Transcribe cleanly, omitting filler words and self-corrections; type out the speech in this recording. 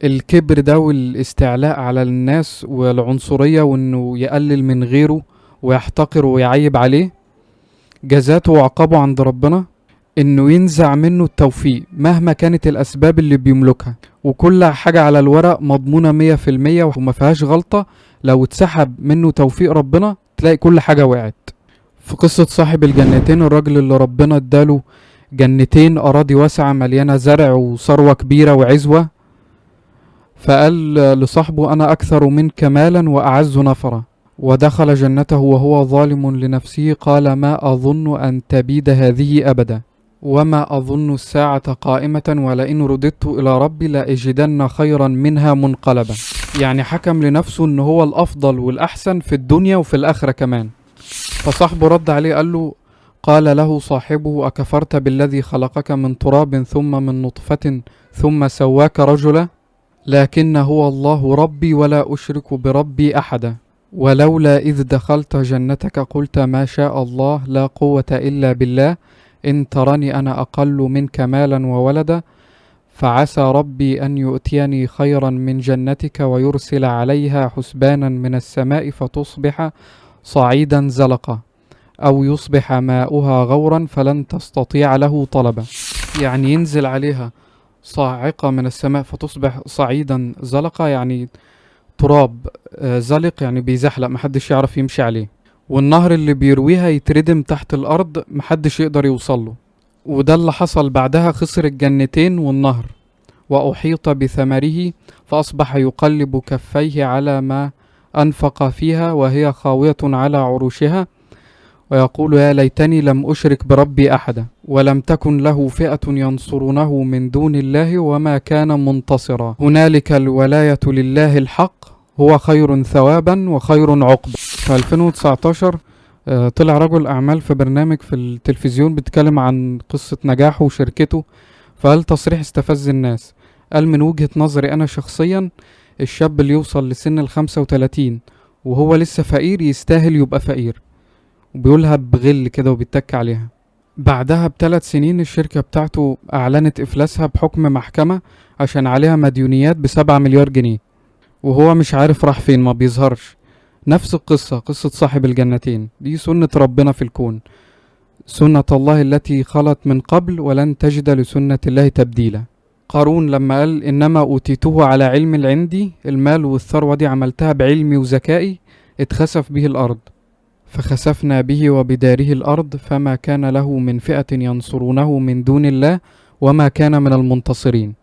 الكبر ده والاستعلاء على الناس والعنصرية وانه يقلل من غيره ويحتقر ويعيب عليه، جزاته وعقابه عند ربنا انه ينزع منه التوفيق مهما كانت الاسباب اللي بيملكها، وكل حاجة على الورق مضمونة 100% وما فيهاش غلطة. لو اتسحب منه توفيق ربنا تلاقي كل حاجة وقعت. في قصة صاحب الجنتين، الراجل اللي ربنا اداله جنتين أراضي واسعة مليانة زرع وثروة كبيرة وعزوة، فقال لصاحبه: أنا أكثر منك مالا وأعز نفرا. ودخل جنته وهو ظالم لنفسه قال: ما أظن أن تبيد هذه أبدا، وما أظن الساعة قائمة، ولئن رددت إلى ربي لأجدن خيرا منها منقلبا. يعني حكم لنفسه إن هو الأفضل والأحسن في الدنيا وفي الآخرة كمان. فصاحبه رد عليه قال له صاحبه: أكفرت بالذي خلقك من تراب ثم من نطفة ثم سواك رجلا؟ لكن هو الله ربي ولا أشرك بربي أحدا. ولولا إذ دخلت جنتك قلت ما شاء الله لا قوة إلا بالله، إن ترني أنا أقل منك مالا وولدا، فعسى ربي أن يؤتيني خيرا من جنتك ويرسل عليها حسبانا من السماء فتصبح صعيدا زلقا، أو يصبح ماؤها غورا فلن تستطيع له طلبا. يعني ينزل عليها صاعقة من السماء فتصبح صعيدا زلقا، يعني تراب زلق، يعني بيزحلق محدش يعرف يمشي عليه. والنهر اللي بيرويها يتردم تحت الأرض محدش يقدر يوصله. وده اللي حصل بعدها، خسر الجنتين والنهر وأحيط بثمره، فأصبح يقلب كفيه على ما أنفق فيها وهي خاوية على عروشها، ويقول: يا ليتني لم أشرك بربي أحدا، ولم تكن له فئة ينصرونه من دون الله وما كان منتصرا. هنالك الولاية لله الحق، هو خير ثوابا وخير عقبا. في 2019 طلع رجل أعمال في برنامج في التلفزيون بيتكلم عن قصة نجاحه وشركته، فقال تصريح استفز الناس. قال: من وجهة نظري أنا شخصيا، الشاب اللي يوصل لسن 35 وهو لسه فقير يستاهل يبقى فقير، وبيقولها بغل كده وبيتك عليها. بعدها ب3 سنين الشركة بتاعته أعلنت إفلاسها بحكم محكمة عشان عليها مديونيات ب7 مليار جنيه، وهو مش عارف راح فين، ما بيظهرش. نفس القصة، قصة صاحب الجنتين، دي سنة ربنا في الكون، سنة الله التي خلت من قبل ولن تجد لسنة الله تبديلا. قارون لما قال: إنما أوتيته على علم عندي، المال والثروة دي عملتها بعلمي وذكائي، اتخسف به الأرض، فخسفنا به وبداره الأرض، فما كان له من فئة ينصرونه من دون الله وما كان من المنتصرين.